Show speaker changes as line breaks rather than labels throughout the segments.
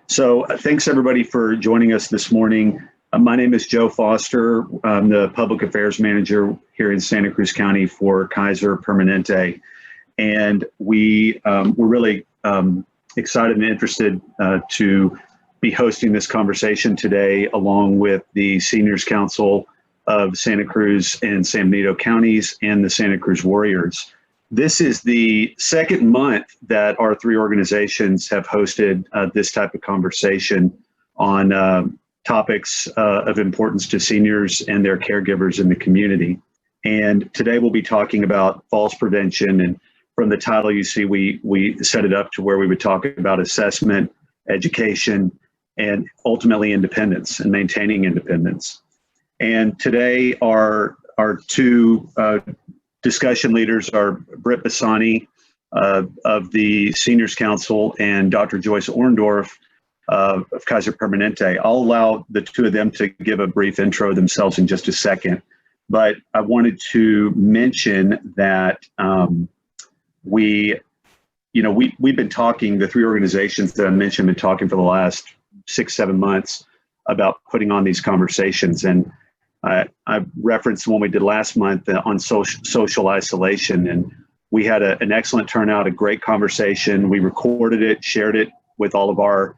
So thanks everybody for joining us this morning. My name is Joe Foster. I'm the Public Affairs Manager here in Santa Cruz County for Kaiser Permanente. And we're really excited and interested to be hosting this conversation today along with the Seniors Council of Santa Cruz and San Benito counties and the Santa Cruz Warriors. This is the second month that our three organizations have hosted this type of conversation on topics of importance to seniors and their caregivers in the community. And today we'll be talking about falls prevention. And from the title, you see we set it up to where we would talk about assessment, education, and ultimately independence and maintaining independence. And today our two discussion leaders are Britt Bassoni of the Seniors Council and Dr. Joyce Orndorff of Kaiser Permanente. I'll allow the two of them to give a brief intro themselves in just a second, but I wanted to mention that we've been talking, the three organizations that I mentioned, been talking for the last 6-7 months about putting on these conversations. And I referenced the one we did last month on social isolation, and we had an excellent turnout, a great conversation. We recorded it, shared it with all of our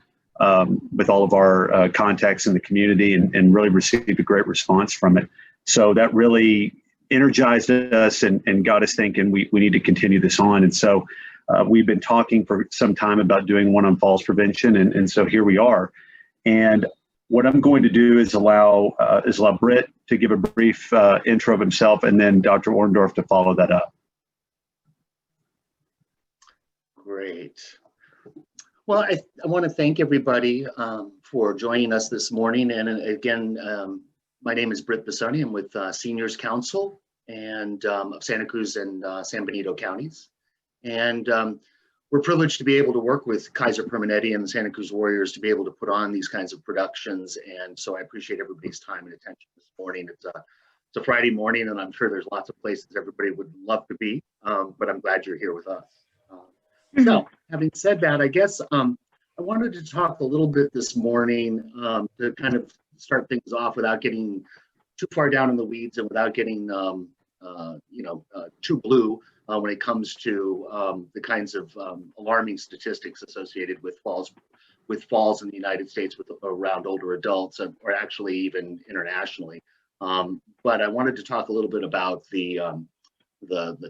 contacts in the community, and really received a great response from it. So that really energized us and got us thinking we need to continue this on. And so we've been talking for some time about doing one on falls prevention, and so here we are. And what I'm going to do is allow Britt to give a brief intro of himself, and then Dr. Orndorff to follow that up.
Great. Well, I want to thank everybody for joining us this morning. And again, my name is Britt Bassoni. I'm with Seniors Council and of Santa Cruz and San Benito counties. And we're privileged to be able to work with Kaiser Permanente and the Santa Cruz Warriors to be able to put on these kinds of productions. And so I appreciate everybody's time and attention this morning. It's a Friday morning, and I'm sure there's lots of places everybody would love to be, but I'm glad you're here with us. So having said that, I guess I wanted to talk a little bit this morning to kind of start things off without getting too far down in the weeds and without getting too blue when it comes to the kinds of alarming statistics associated with falls in the United States around older adults, or actually even internationally. But I wanted to talk a little bit about the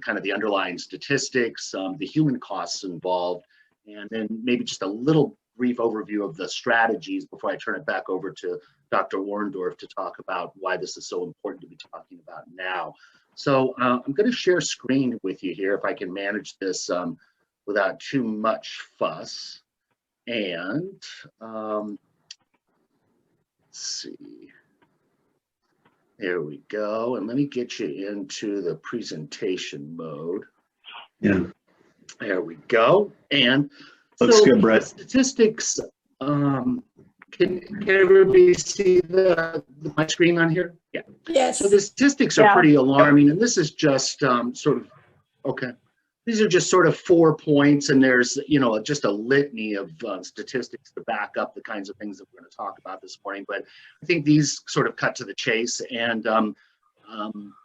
kind of the underlying statistics, the human costs involved, and then maybe just a little brief overview of the strategies before I turn it back over to Dr. Orndorff to talk about why this is so important to be talking about now. So I'm going to share screen with you here if I can manage this without too much fuss. And let's see. There we go. And let me get you into the presentation mode.
Yeah.
There we go. And
looks good, Brett.
Statistics. Can everybody see my screen on here? Yeah.
Yes.
So the statistics are pretty alarming, and this is just sort of, okay. These are just sort of 4 points, and there's, just a litany of statistics to back up the kinds of things that we're going to talk about this morning. But I think these sort of cut to the chase and kind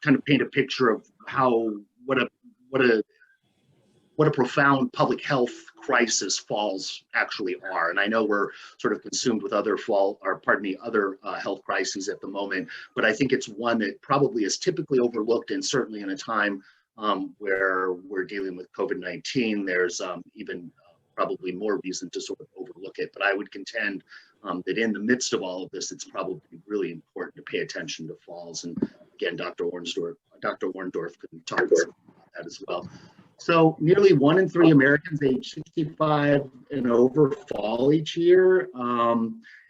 of paint a picture of what a profound public health crisis falls actually are. And I know we're sort of consumed with other health crises at the moment, but I think it's one that probably is typically overlooked, and certainly in a time where we're dealing with COVID-19, there's even probably more reason to sort of overlook it. But I would contend that in the midst of all of this, it's probably really important to pay attention to falls. And again, Dr. Orndorff could talk about that as well. So nearly 1 in 3 Americans age 65 and over fall each year.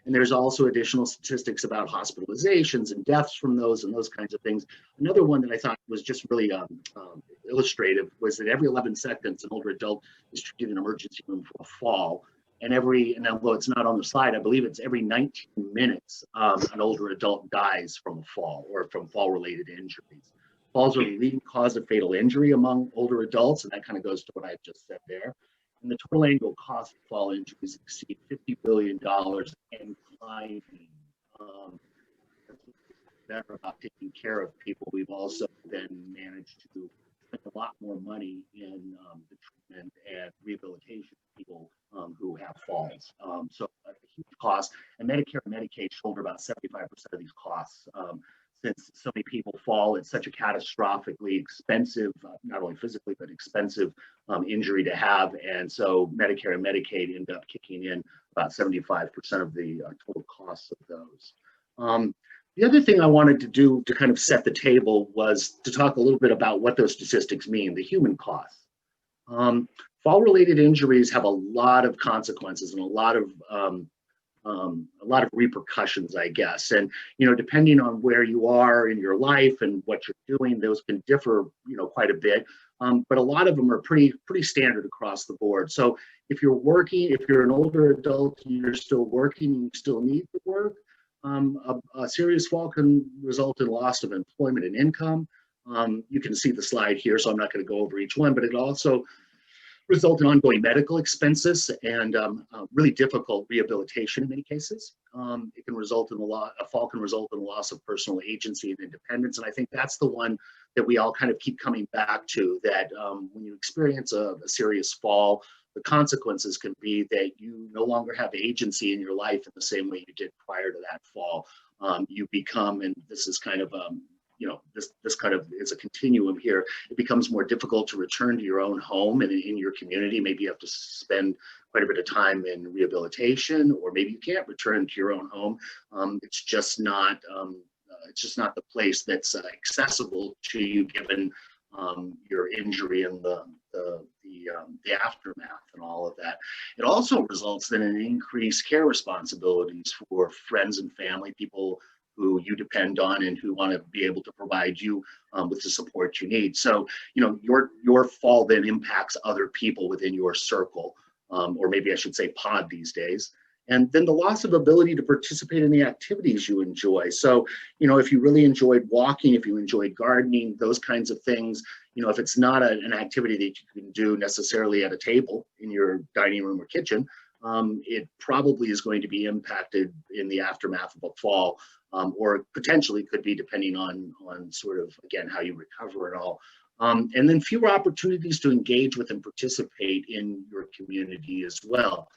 And there's also additional statistics about hospitalizations and deaths from those and those kinds of things. Another one that I thought was just really illustrative was that every 11 seconds, an older adult is treated in an emergency room for a fall. And although it's not on the slide, I believe it's every 19 minutes, an older adult dies from a fall or from fall-related injuries. Falls are the leading cause of fatal injury among older adults, and that kind of goes to what I just said there. and the total annual cost of fall injuries exceed $50 billion and climbing. Better about taking care of people. We've also then managed to spend a lot more money in the treatment and rehabilitation of people who have falls. So a huge cost, and Medicare and Medicaid shoulder about 75% of these costs. Since so many people fall, it's such a catastrophically expensive, not only physically, but expensive injury to have. And so Medicare and Medicaid end up kicking in about 75% of the total costs of those. The other thing I wanted to do to kind of set the table was to talk a little bit about what those statistics mean, the human costs. Fall-related injuries have a lot of consequences and a lot of repercussions, I guess. And, you know, depending on where you are in your life and what you're doing, those can differ, you know, quite a bit. But a lot of them are pretty standard across the board. So if you're working, if you're an older adult and you're still working and you still need to work, a serious fall can result in loss of employment and income. You can see the slide here, so I'm not going to go over each one, but it also result in ongoing medical expenses and really difficult rehabilitation in many cases. It can result in a fall can result in the loss of personal agency and independence. And I think that's the one that we all kind of keep coming back to, that when you experience a serious fall, the consequences can be that you no longer have agency in your life in the same way you did prior to that fall. You become, and this is kind of, you know, this kind of is a continuum here. It becomes more difficult to return to your own home and in your community. Maybe you have to spend quite a bit of time in rehabilitation, or maybe you can't return to your own home. It's just not the place that's accessible to you given your injury and the aftermath and all of that. It also results then in increased care responsibilities for friends and family, people who you depend on and who want to be able to provide you with the support you need. So, you know, your fall then impacts other people within your circle, or maybe I should say pod these days. And then the loss of ability to participate in the activities you enjoy. So, you know, if you really enjoyed walking, if you enjoyed gardening, those kinds of things, you know, if it's not an activity that you can do necessarily at a table in your dining room or kitchen, it probably is going to be impacted in the aftermath of a fall, or potentially could be depending on sort of, again, how you recover and all. And then fewer opportunities to engage with and participate in your community as well.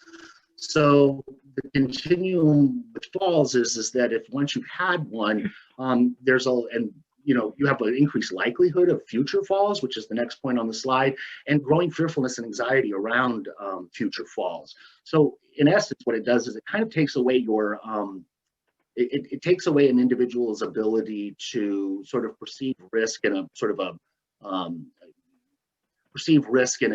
So the continuum with falls is that if once you've had one, you have an increased likelihood of future falls, which is the next point on the slide, and growing fearfulness and anxiety around future falls. So in essence, what it does is it kind of takes away your, it takes away an individual's ability to sort of perceive risk in a sort of perceive risk in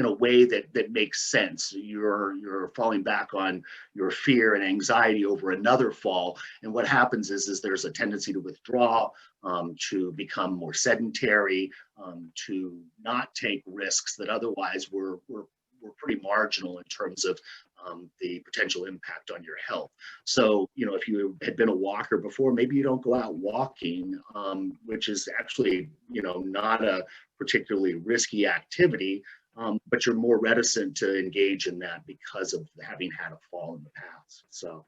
a way that makes sense. You're falling back on your fear and anxiety over another fall, and what happens is there's a tendency to withdraw, to become more sedentary, to not take risks that otherwise were pretty marginal in terms of the potential impact on your health. So, you know, if you had been a walker before, maybe you don't go out walking, which is actually, you know, not a particularly risky activity. But you're more reticent to engage in that because of having had a fall in the past. So,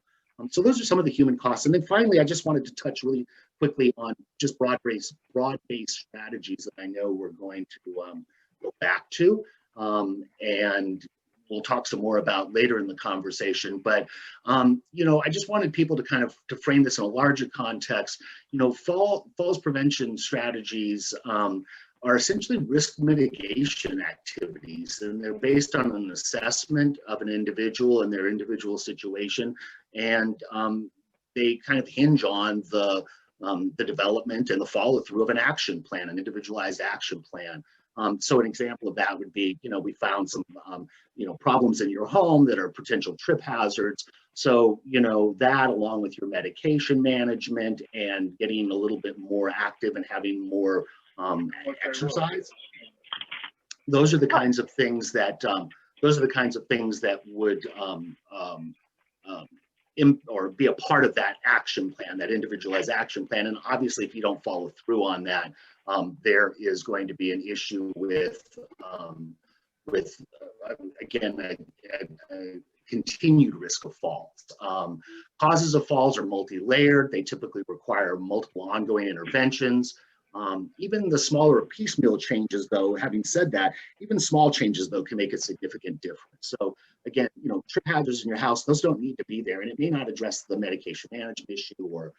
so those are some of the human costs. And then finally, I just wanted to touch really quickly on just broad-based strategies that I know we're going to go back to, and we'll talk some more about later in the conversation. But you know, I just wanted people to kind of to frame this in a larger context. You know, falls prevention strategies are essentially risk mitigation activities, and they're based on an assessment of an individual and their individual situation, and they kind of hinge on the development and the follow-through of an action plan, an individualized action plan. So an example of that would be, you know, we found some, you know, problems in your home that are potential trip hazards. So, you know, that along with your medication management and getting a little bit more active and having more exercise. Those are the kinds of things that would or be a part of that action plan, that individualized action plan. And obviously, if you don't follow through on that, there is going to be an issue with with again, a continued risk of falls. Causes of falls are multi-layered. They typically require multiple ongoing interventions. Even the smaller piecemeal changes, though, having said that, even small changes, though, can make a significant difference. So again, trip hazards in your house, those don't need to be there, and it may not address the medication management issue or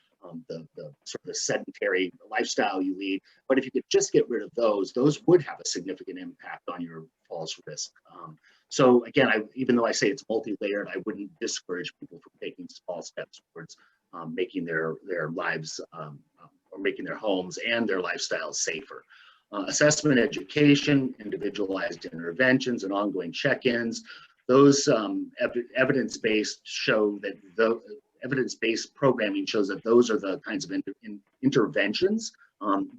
the sort of the sedentary lifestyle you lead. But if you could just get rid of those would have a significant impact on your falls risk. So again, even though I say it's multi-layered, I wouldn't discourage people from taking small steps towards making their lives or making their homes and their lifestyles safer. Assessment education, individualized interventions, and ongoing check-ins. Those evidence-based show that the evidence-based programming shows that those are the kinds of interventions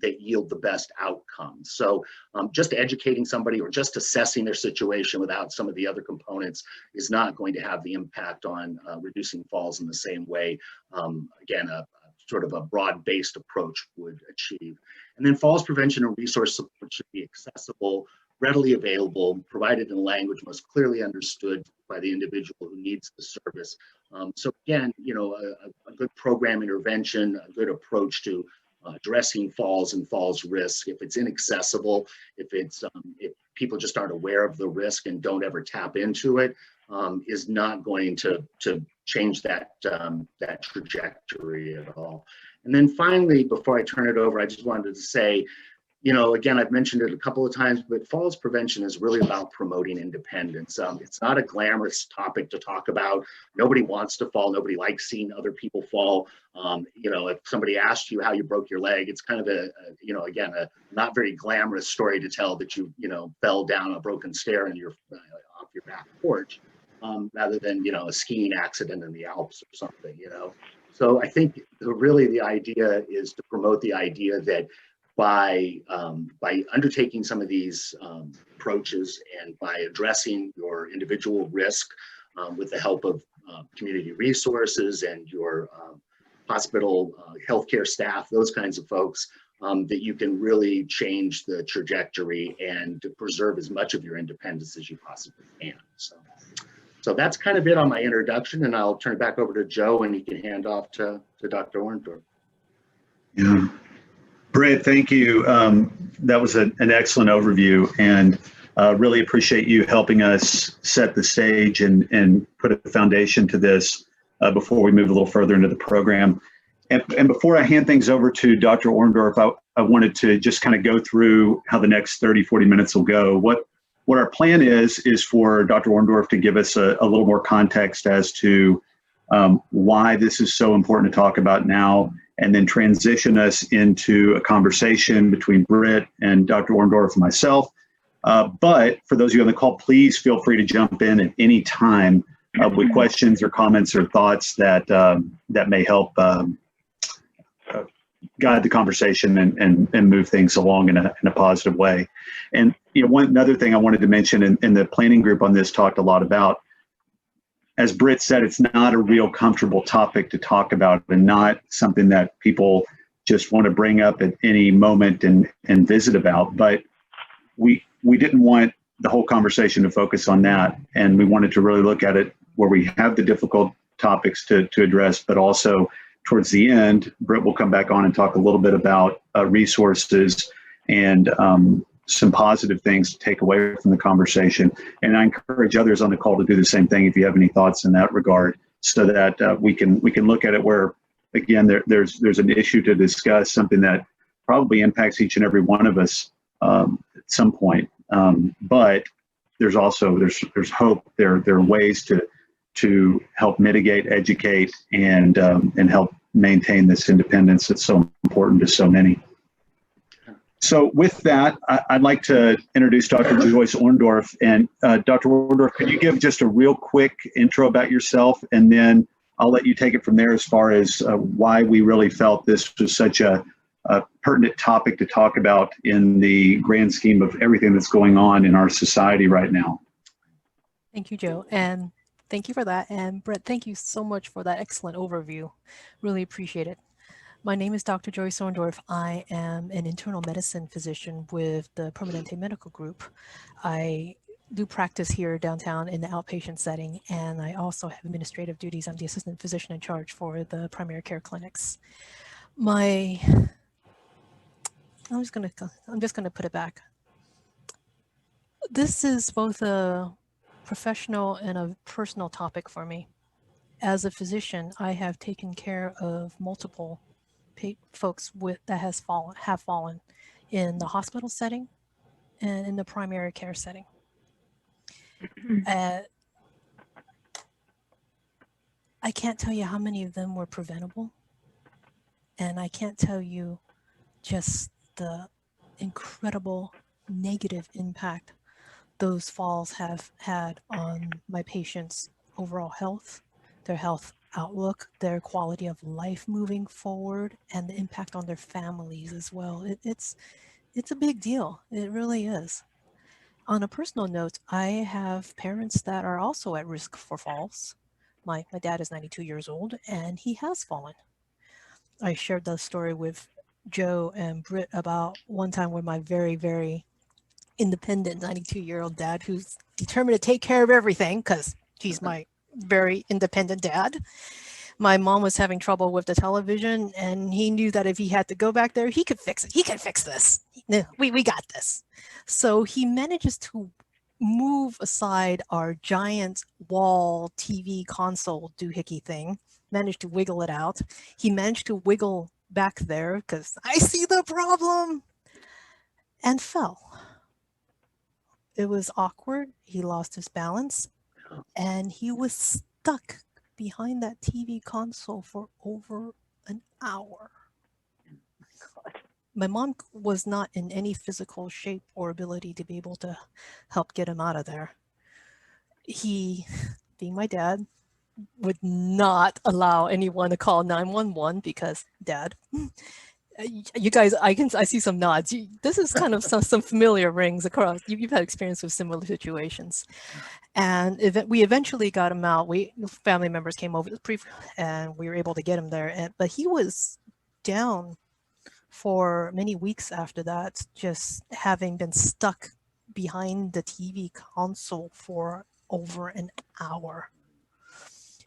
that yield the best outcomes. So just educating somebody or just assessing their situation without some of the other components is not going to have the impact on reducing falls in the same way, again, a sort of a broad-based approach would achieve. And then falls prevention and resource support should be accessible, readily available, provided in a language most clearly understood by the individual who needs the service. So again, a good program intervention, a good approach to addressing falls and falls risk. If it's inaccessible, if people just aren't aware of the risk and don't ever tap into it, is not going to change that trajectory at all. And then finally, before I turn it over, I just wanted to say, again, I've mentioned it a couple of times, but falls prevention is really about promoting independence. It's not a glamorous topic to talk about. Nobody wants to fall. Nobody likes seeing other people fall. If somebody asked you how you broke your leg, it's kind of again, a not very glamorous story to tell that you fell down a broken stair and you're off your back porch, rather than, a skiing accident in the Alps or something, So I think really the idea is to promote the idea that by undertaking some of these approaches and by addressing your individual risk with the help of community resources and your hospital healthcare staff, those kinds of folks, that you can really change the trajectory and to preserve as much of your independence as you possibly can. So that's kind of it on my introduction, and I'll turn it back over to Joe, and he can hand off to Dr. Orndorff.
Yeah. Britt, thank you. That was an excellent overview, and really appreciate you helping us set the stage and put a foundation to this before we move a little further into the program. And before I hand things over to Dr. Orndorff, I wanted to just kind of go through how the next 30, 40 minutes will go. What our plan is for Dr. Orndorff to give us a little more context as to why this is so important to talk about now, and then transition us into a conversation between Britt and Dr. Orndorff and myself. But for those of you on the call, please feel free to jump in at any time with questions or comments or thoughts that may help guide the conversation and move things along in a positive way. And another thing I wanted to mention, in the planning group on this talked a lot about, as Britt said, it's not a real comfortable topic to talk about, and not something that people just want to bring up at any moment and visit about. But we didn't want the whole conversation to focus on that, and we wanted to really look at it where we have the difficult topics to address, but also towards the end, Britt will come back on and talk a little bit about resources and some positive things to take away from the conversation. And I encourage others on the call to do the same thing if you have any thoughts in that regard, so that we can look at it where, again, there's an issue to discuss, something that probably impacts each and every one of us at some point. But there's also there's hope. There are ways to help mitigate, educate, and help maintain this independence that's so important to so many. So with that, I'd like to introduce Dr. Joyce Orndorff. And Dr. Orndorff, could you give just a real quick intro about yourself, and then I'll let you take it from there as far as why we really felt this was such a pertinent topic to talk about in the grand scheme of everything that's going on in our society right now.
Thank you, Joe. And thank you for that. And Britt, thank you so much for that excellent overview. Really appreciate it. My name is Dr. Joyce Orndorff. I am an internal medicine physician with the Permanente Medical Group. I do practice here downtown in the outpatient setting, and I also have administrative duties. I'm the assistant physician in charge for the primary care clinics. I'm just gonna put it back. This is both a professional and a personal topic for me. As a physician, I have taken care of multiple folks that have fallen in the hospital setting and in the primary care setting. I can't tell you how many of them were preventable, and I can't tell you just the incredible negative impact those falls have had on my patients' overall health, their health outlook, their quality of life moving forward, and the impact on their families as well. It's a big deal. It really is. On a personal note, I have parents that are also at risk for falls. My dad is 92 years old and he has fallen. I shared the story with Joe and Britt about one time where my very, very independent 92-year-old dad, who's determined to take care of everything because he's my very independent dad. My mom was having trouble with the television and he knew that if he had to go back there, he could fix it. He can fix this. We got this. So he manages to move aside our giant wall TV console doohickey thing, managed to wiggle it out. He managed to wiggle back there because I see the problem, and fell. It was awkward. He lost his balance and he was stuck behind that TV console for over an hour. My mom was not in any physical shape or ability to be able to help get him out of there. He, being my dad, would not allow anyone to call 911 because Dad, you guys, I see some nods. This is kind of some familiar rings across. You've had experience with similar situations. And we eventually got him out. Family members came over and we were able to get him there. But he was down for many weeks after that, just having been stuck behind the TV console for over an hour.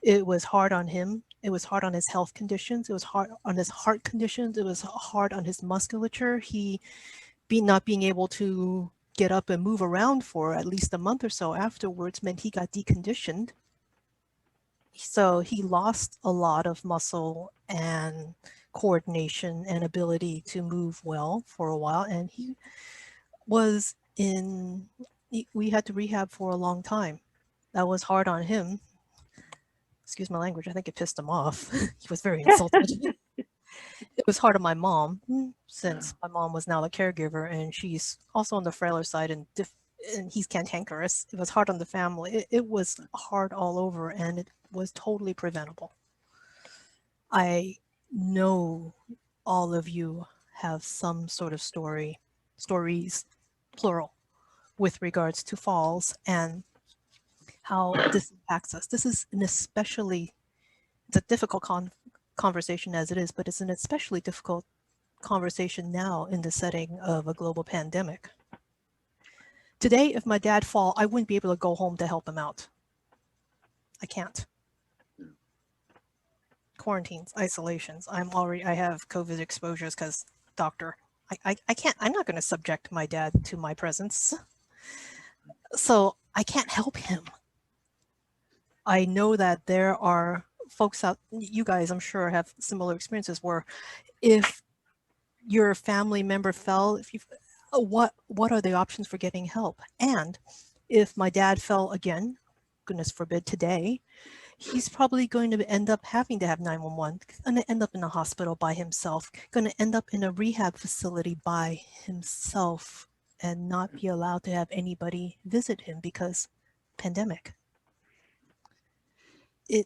It was hard on him. It was hard on his health conditions. It was hard on his heart conditions. It was hard on his musculature. Not being able to get up and move around for at least a month or so afterwards meant he got deconditioned. So he lost a lot of muscle and coordination and ability to move well for a while. And we had to rehab for a long time. That was hard on him. Excuse my language, I think it pissed him off. He was very insulted. It was hard on my mom, since my mom was now the caregiver and she's also on the frailer side and he's cantankerous. It was hard on the family. It was hard all over and it was totally preventable. I know all of you have some sort of stories, plural, with regards to falls and how this impacts us. This is it's a difficult conversation as it is, but it's an especially difficult conversation now in the setting of a global pandemic. Today, if my dad fall, I wouldn't be able to go home to help him out. I can't. Quarantines, isolations. I have COVID exposures because doctor. I can't, I'm not going to subject my dad to my presence. So I can't help him. I know that there are folks out, you guys I'm sure have similar experiences where if your family member fell, what are the options for getting help? And if my dad fell again, goodness forbid today, he's probably going to end up having to have 911, going to end up in a hospital by himself, going to end up in a rehab facility by himself and not be allowed to have anybody visit him because pandemic. It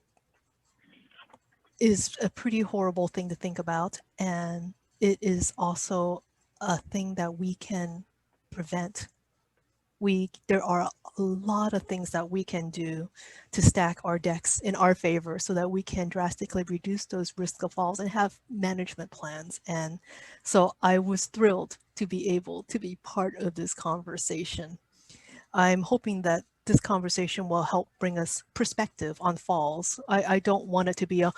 is a pretty horrible thing to think about, and it is also a thing that we can prevent. There are a lot of things that we can do to stack our decks in our favor so that we can drastically reduce those risk of falls and have management plans. And so I was thrilled to be able to be part of this conversation. I'm hoping that this conversation will help bring us perspective on falls. I don't want it to be a,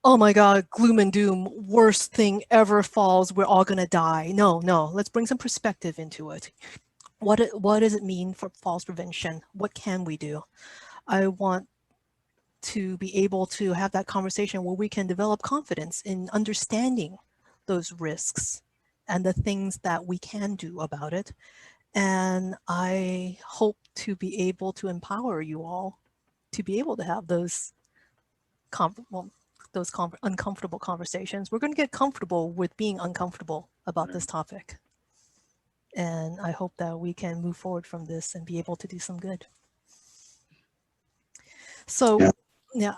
oh my God, gloom and doom, worst thing ever, falls, we're all gonna die. No, let's bring some perspective into it. What does it mean for falls prevention? What can we do? I want to be able to have that conversation where we can develop confidence in understanding those risks and the things that we can do about it. And I hope to be able to empower you all to be able to have those uncomfortable conversations. We're going to get comfortable with being uncomfortable about this topic. And I hope that we can move forward from this and be able to do some good. So yeah,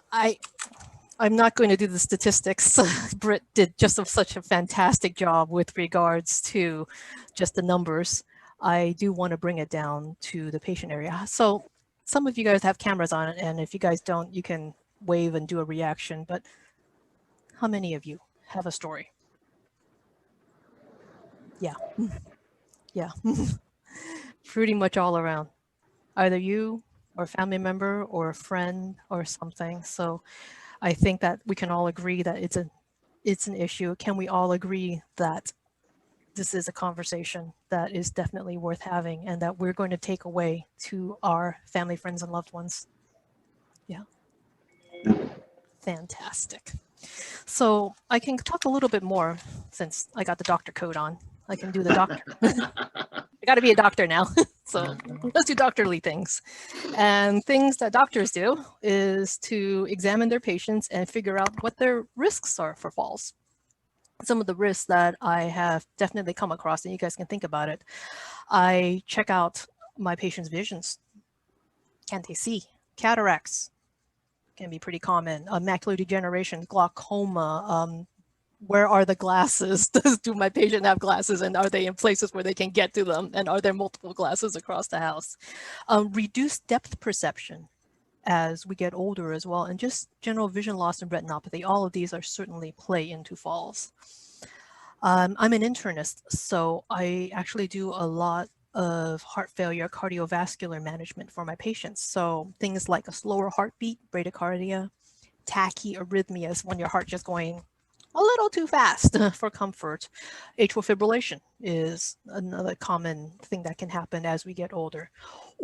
I'm not going to do the statistics. Britt did just such a fantastic job with regards to just the numbers. I do want to bring it down to the patient area. So some of you guys have cameras on it, and if you guys don't, you can wave and do a reaction, but how many of you have a story? Yeah, yeah, pretty much all around. Either you or family member or a friend or something. So I think that we can all agree that it's an issue. Can we all agree that this is a conversation that is definitely worth having and that we're going to take away to our family, friends, and loved ones? Yeah. Fantastic. So I can talk a little bit more since I got the doctor coat on. I can do the doctor. I got to be a doctor now. So let's do doctorly things. And things that doctors do is to examine their patients and figure out what their risks are for falls. Some of the risks that I have definitely come across, and you guys can think about it. I check out my patients' visions. Can they see? Cataracts can be pretty common. Macular degeneration, glaucoma. Where are the glasses? Do my patient have glasses, and are they in places where they can get to them? And are there multiple glasses across the house? Reduced depth perception as we get older as well, and just general vision loss and retinopathy. All of these are certainly play into falls. I'm an internist, so I actually do a lot of heart failure, cardiovascular management for my patients. So things like a slower heartbeat, bradycardia, tachyarrhythmias, when your heart just going a little too fast for comfort. Atrial fibrillation is another common thing that can happen as we get older.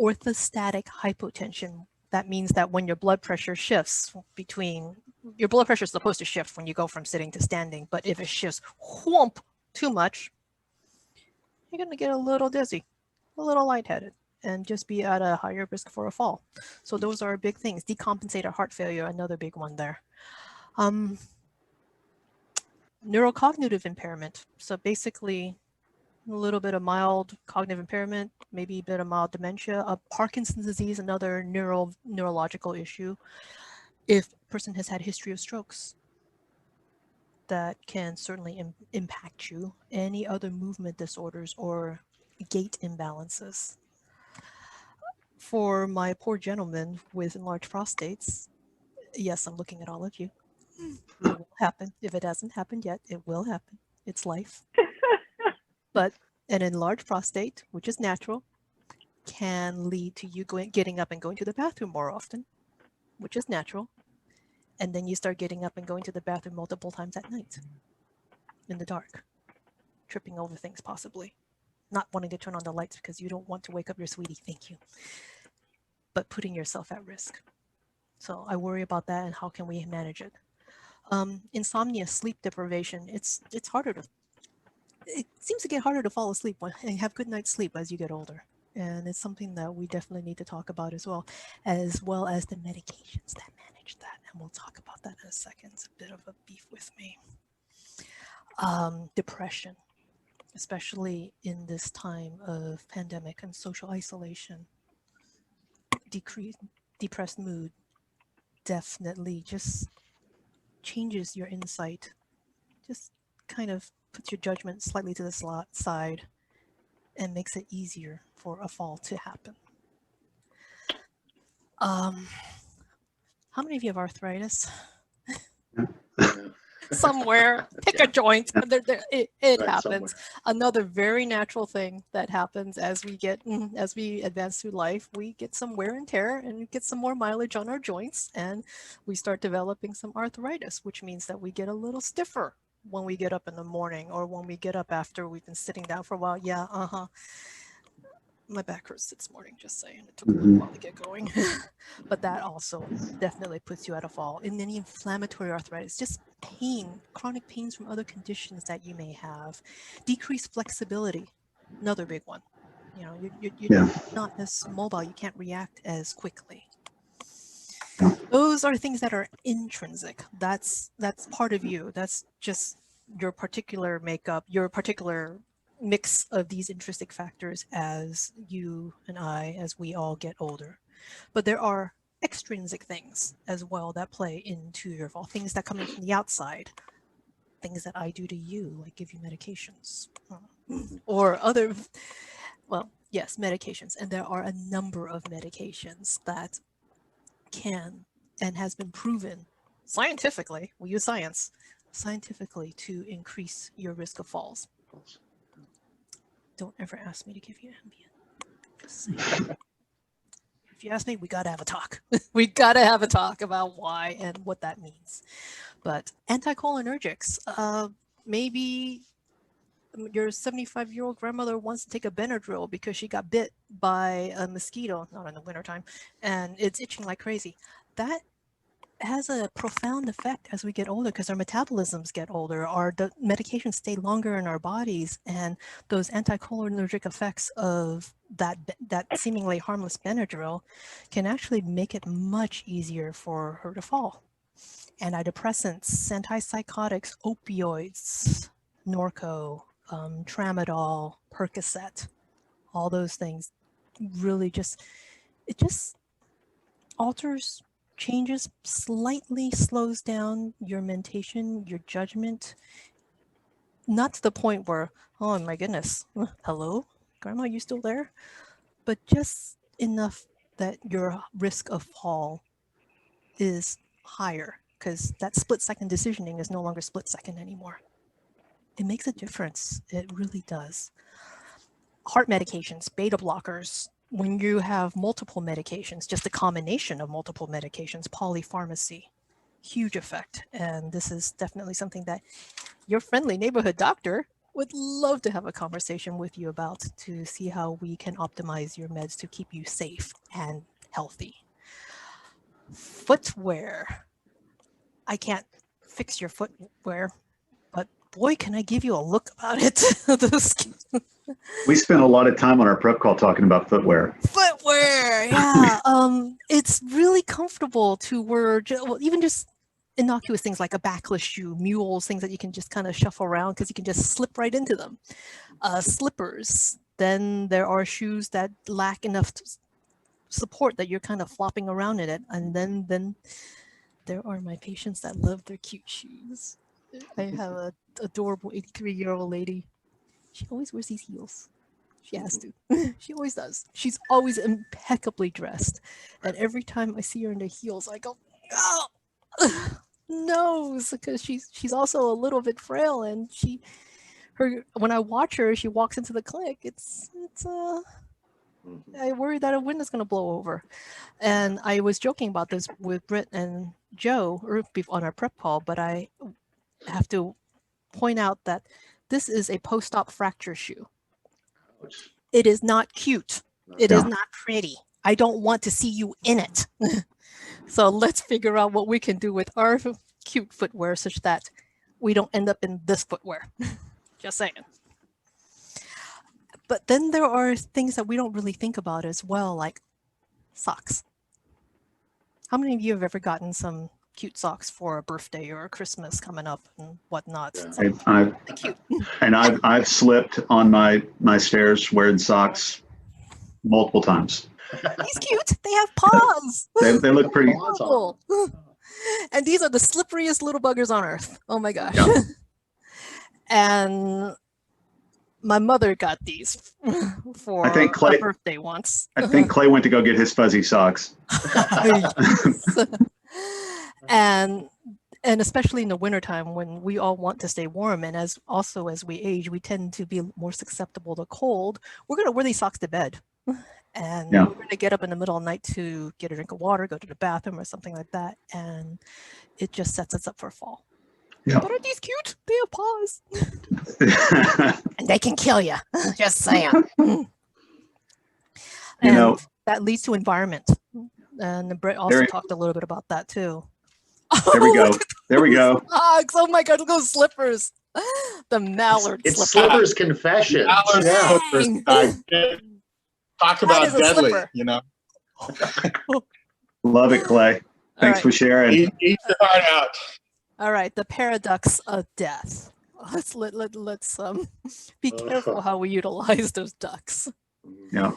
Orthostatic hypotension. That means that when your blood pressure shifts between, your blood pressure is supposed to shift when you go from sitting to standing, but if it shifts whoomp too much, you're going to get a little dizzy, a little lightheaded, and just be at a higher risk for a fall. So those are big things. Decompensated heart failure, another big one there. Neurocognitive impairment. So basically a little bit of mild cognitive impairment, maybe a bit of mild dementia. Parkinson's disease, another neurological issue. If a person has had a history of strokes, that can certainly impact you. Any other movement disorders or gait imbalances. For my poor gentleman with enlarged prostates, yes, I'm looking at all of you. It will happen. If it hasn't happened yet, it will happen. It's life. But an enlarged prostate, which is natural, can lead to you getting up and going to the bathroom more often, which is natural. And then you start getting up and going to the bathroom multiple times at night in the dark, tripping over things possibly, not wanting to turn on the lights because you don't want to wake up your sweetie, thank you, but putting yourself at risk. So I worry about that and how can we manage it. Insomnia, sleep deprivation, it's harder to, it seems to get harder to fall asleep and have good night's sleep as you get older. And it's something that we definitely need to talk about as well as the medications that manage that. And we'll talk about that in a second. It's a bit of a beef with me. Depression, especially in this time of pandemic and social isolation. Depressed mood definitely just changes your insight, just kind of puts your judgment slightly to the side and makes it easier for a fall to happen. How many of you have arthritis? somewhere. Pick a joint. It
Right,
happens.
somewhere.
Another very natural thing that happens as we advance through life, we get some wear and tear and get some more mileage on our joints, and we start developing some arthritis, which means that we get a little stiffer when we get up in the morning or when we get up after we've been sitting down for a while. Yeah, my back hurts this morning, just saying. It took a little while to get going. But that also definitely puts you at a fall. And then inflammatory arthritis, just pain, chronic pains from other conditions that you may have. Decreased flexibility, another big one. You know, you're not as mobile, you can't react as quickly. Those are things that are intrinsic. That's part of you. That's just your particular makeup, your particular mix of these intrinsic factors as you and I, as we all get older. But there are extrinsic things as well that play into your fall, things that come in from the outside, things that I do to you, like give you medications or other, well, yes, medications. And there are a number of medications that can and has been proven scientifically, we use science, scientifically to increase your risk of falls. Don't ever ask me to give you Ambien. Just saying. If you ask me, we got to have a talk. We got to have a talk about why and what that means. But anticholinergics, maybe your 75-year-old grandmother wants to take a Benadryl because she got bit by a mosquito, not in the wintertime, and it's itching like crazy. That has a profound effect as we get older because our metabolisms get older, the medications stay longer in our bodies, and those anticholinergic effects of that seemingly harmless Benadryl can actually make it much easier for her to fall. Antidepressants, antipsychotics, opioids, Norco, Tramadol, Percocet, all those things really it just alters, changes, slightly slows down your mentation, your judgment, not to the point where, oh my goodness, hello, grandma, you still there? But just enough that your risk of fall is higher because that split-second decisioning is no longer split-second anymore. It makes a difference. It really does. Heart medications, beta blockers, when you have multiple medications, just a combination of multiple medications, polypharmacy, huge effect. And this is definitely something that your friendly neighborhood doctor would love to have a conversation with you about to see how we can optimize your meds to keep you safe and healthy. Footwear. I can't fix your footwear, but boy, can I give you a look about it.
We spent a lot of time on our prep call talking about footwear.
Footwear, yeah. It's really comfortable to wear, even just innocuous things like a backless shoe, mules, things that you can just kind of shuffle around because you can just slip right into them. Slippers. Then there are shoes that lack enough support that you're kind of flopping around in it. And then there are my patients that love their cute shoes. I have an adorable 83-year-old lady. She always wears these heels. She has to. She always does. She's always impeccably dressed. And every time I see her in the heels, I go, oh, no, because she's also a little bit frail. And when I watch her, she walks into the clinic. I worry that a wind is going to blow over. And I was joking about this with Britt and Joe on our prep call, but I have to point out that this is a post-op fracture shoe. It is not cute. It is not pretty. I don't want to see you in it. So let's figure out what we can do with our cute footwear such that we don't end up in this footwear. Just saying. But then there are things that we don't really think about as well, like socks. How many of you have ever gotten some cute socks for a birthday or a Christmas coming up and whatnot?
Yeah. I've slipped on my stairs wearing socks multiple times.
He's cute. They have paws.
They look pretty.
Cool. And these are the slipperiest little buggers on earth. Oh my gosh.
Yeah.
And my mother got these for her birthday once.
I think Clay went to go get his fuzzy socks.
And And especially in the wintertime when we all want to stay warm, and as we age, we tend to be more susceptible to cold. We're going to wear these socks to bed, and
Yeah.
we're going to get up in the middle of the night to get a drink of water, go to the bathroom or something like that, and it just sets us up for fall.
Yeah.
But aren't these cute? They have paws. And they can kill you. Just saying. And that leads to environment. And Britt also talked a little bit about that too.
There we go. There we go.
Dogs. Oh my God, look at those slippers. The mallard
it's
slippers.
Slipper's confession.
Mallard slippers. Talk about deadly, you know.
Love it, Clay. Thanks for sharing.
Eat your heart out.
All right, the paradox of death. Let's be careful how we utilize those ducks.
Yeah.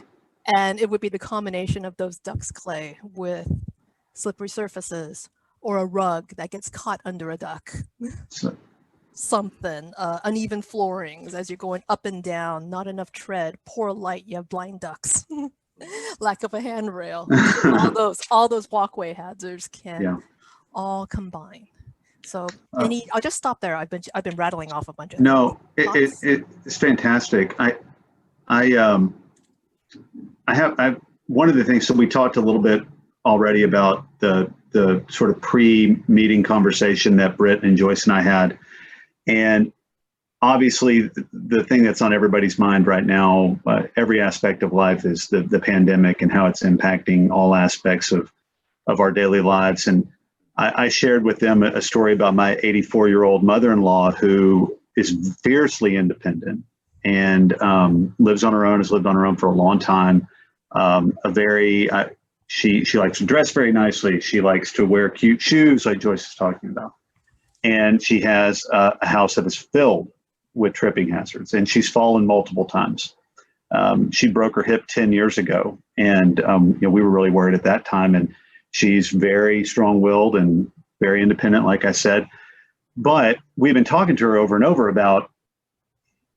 And it would be the combination of those ducks, Clay, with slippery surfaces or a rug that gets caught under a duck. Something, uneven floorings as you're going up and down, not enough tread, poor light, you have blind ducks. Lack of a handrail. all those walkway hazards can all combine. So I'll just stop there. I've been rattling off a bunch of
No, it's fantastic. I have one of the things. So we talked a little bit already about the sort of pre-meeting conversation that Britt and Joyce and I had, and obviously the thing that's on everybody's mind right now, every aspect of life, is the pandemic and how it's impacting all aspects of our daily lives. And I shared with them a story about my 84-year-old mother-in-law who is fiercely independent and lives on her own, has lived on her own for a long time. She likes to dress very nicely. She likes to wear cute shoes like Joyce is talking about. And she has a house that is filled with tripping hazards, and she's fallen multiple times. She broke her hip 10 years ago, and we were really worried at that time. And she's very strong-willed and very independent, like I said. But we've been talking to her over and over about,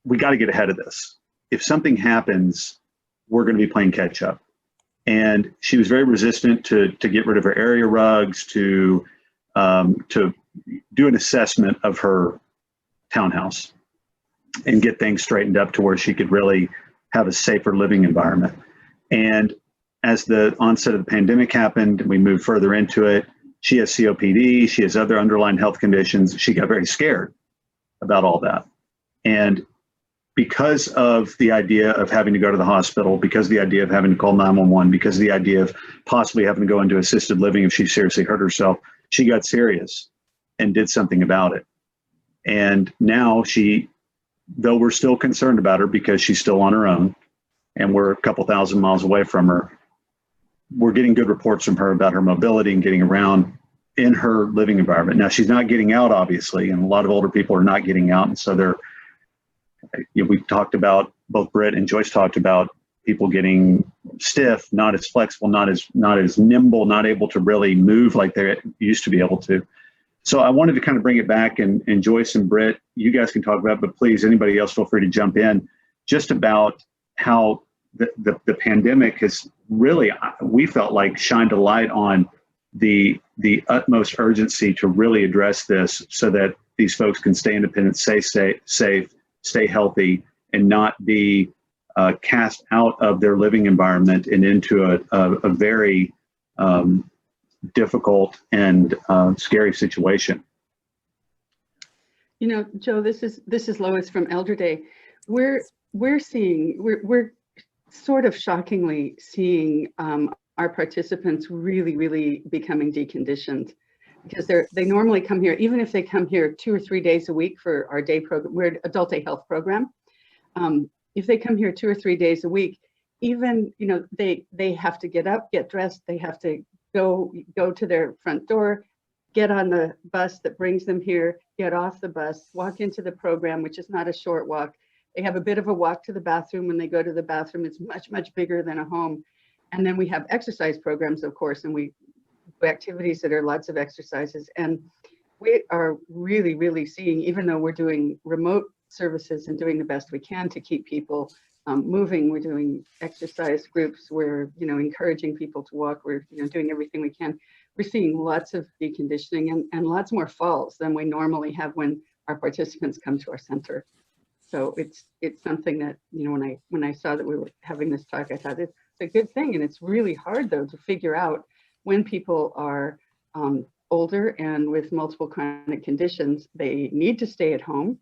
we got to get ahead of this. If something happens, we're going to be playing catch up. And she was very resistant to get rid of her area rugs, to do an assessment of her townhouse and get things straightened up to where she could really have a safer living environment. And as the onset of the pandemic happened, we moved further into it. She has COPD, she has other underlying health conditions. She got very scared about all that. And because of the idea of having to go to the hospital, because of the idea of having to call 911, because of the idea of possibly having to go into assisted living if she seriously hurt herself, she got serious and did something about it. And now though we're still concerned about her because she's still on her own and we're a couple thousand miles away from her, we're getting good reports from her about her mobility and getting around in her living environment. Now, she's not getting out, obviously, and a lot of older people are not getting out. And so we've talked about, both Britt and Joyce talked about people getting stiff, not as flexible, not as nimble, not able to really move like they used to be able to. So I wanted to kind of bring it back, and Joyce and Britt, you guys can talk about it, but please, anybody else, feel free to jump in, just about how the pandemic has really, we felt like, shined a light on the utmost urgency to really address this so that these folks can stay independent, stay safe, stay healthy, and not be cast out of their living environment and into a very difficult and scary situation.
You know, Joe, this is Lois from Elder Day. We're sort of shockingly seeing our participants really becoming deconditioned, because they normally come here, even if they come here 2 or 3 days a week for our day program. We're an adult day health program. If they come here 2 or 3 days a week, even, they have to get up, get dressed, they have to go to their front door, get on the bus that brings them here, get off the bus, walk into the program, which is not a short walk. They have a bit of a walk to the bathroom. When they go to the bathroom, it's much bigger than a home. And then we have exercise programs, of course, and we do activities that are lots of exercises. And we are really seeing, even though we're doing remote services and doing the best we can to keep people moving, we're doing exercise groups, we're encouraging people to walk, we're doing everything we can. we're seeing lots of deconditioning and lots more falls than we normally have when our participants come to our center. So it's something that, you know, when I saw that we were having this talk, I thought it's a good thing. And it's really hard, though, to figure out when people are older and with multiple chronic conditions, they need to stay at home.